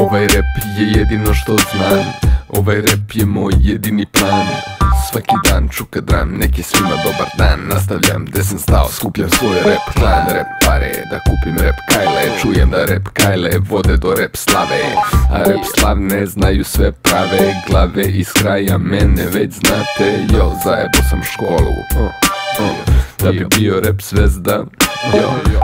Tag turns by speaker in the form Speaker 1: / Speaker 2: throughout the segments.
Speaker 1: Ovaj rap je jedino što znam, ovaj rap je moj jedini plan. Svaki dan ću kad dram neki svima dobar dan. Nastavljam gde sam stao, skupljam svoj rap klan. Rap pare, da kupim rap kajle. Čujem da rap kajle vode do rap slave. A rap slavne znaju sve prave glave iz kraja mene već znate. Jo, zajebo sam školu da bi bio rap zvezda.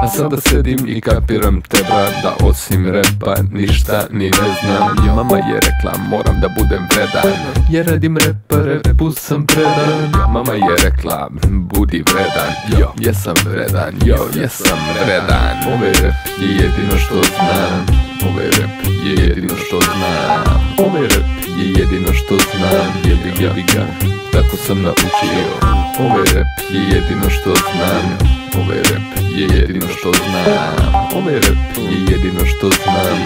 Speaker 1: A sada sedim i kapiram te brat, da osim repa ništa ni ne znam. Mama je rekla moram da budem vredan, jer radim repa, repu sam predan. Mama je rekla budi vredan, jo, jesam vredan, jo, jesam vredan. Ovaj rap je jedino što znam, ovaj rap je jedino što znam, ovaj rap je jedino što znam. Jebi ga, tako sam naučio. Ovaj rap je jedino što znam, ovaj rap je jedino što znam, ovaj rap je jedino što znam.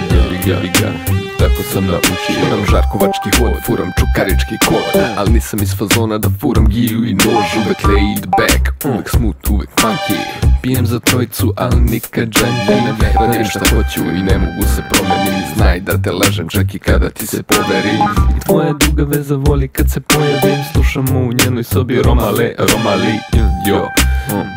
Speaker 1: Jebi ga, tako sam naučio. Furam žarkovački hod, furam čukarički kod, al nisam iz fazona da furam giju i nož. Uvek laid back, uvek smooth, uvek funky. Pijem za trojicu, al nikad junkie. Radim šta hoću i ne mogu se promenim. Znaj da te lažem čak i kada ti se poverim. I tvoja duga veza voli kad se pojavim. Slušamo u njenoj sobi Romale, Romali. Jo,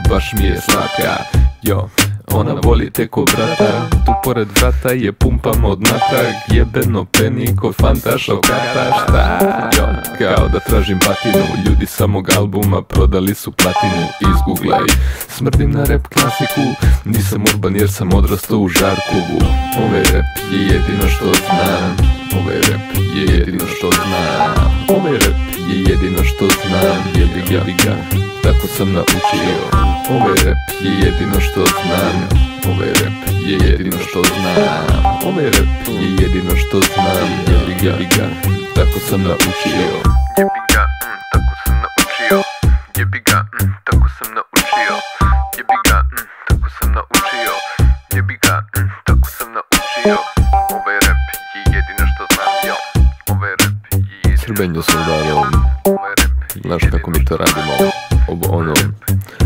Speaker 1: baš mi je slatka, jo. Ona voli te ko brata, tu pored vrata je pumpam od natrag. Jebeno peni ko Fanta šokata, šta? Jo, kao da tražim batinu. Ljudi sa mog albuma prodali su platinu. Izgooglaj, smrdim na rap klasiku. Nisam urban jer sam odrastao u Žarkovu. Ovaj rap je jedino što znam, ovaj rap je jedino što znam, ovaj rap je jedino što znam. Jebi ga, tako sam naučio. Ovaj rap je jedino što znam, ovaj rap je jedino što znam, ovaj rap je jedino što znam. Jebi ga, tako sam naučio.
Speaker 2: Jebi ga, tako sam naučio. Jebi ga, tako sam naučio. Jebi ga, tako sam naučio. Jebi ga, tako sam naučio. Ovaj rap je jedino što znam, jo. Ovaj rap je jedino
Speaker 1: Srbenjo soldarom, znaš kako mi to radimo, ono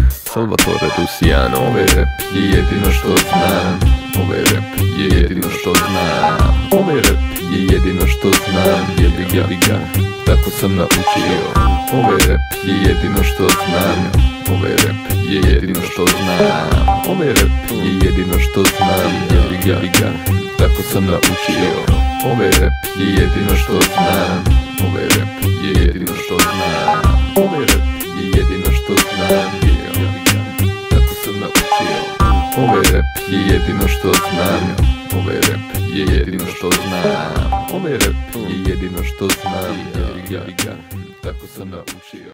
Speaker 1: Salvatore Luciano. Ovaj rap je jedino što znam, ovaj rap je jedino što znam, ovaj rap je jedino što znam. Jebi ga, tako sam naučio. Ovaj rap je jedino što znam, ovaj rap je jedino što znam, ovaj rap je jedino što znam. Jebi ga, tako sam naučio. Ovaj rap je jedino što znam, ovaj rap je jedino što znam, ovaj rap je jedino što znam. Tako sam naučio. Ovaj rap je jedino što znam, ovaj rap je jedino što znam, ovaj rap je jedino što znam. Jebi ga, tako sam naučio.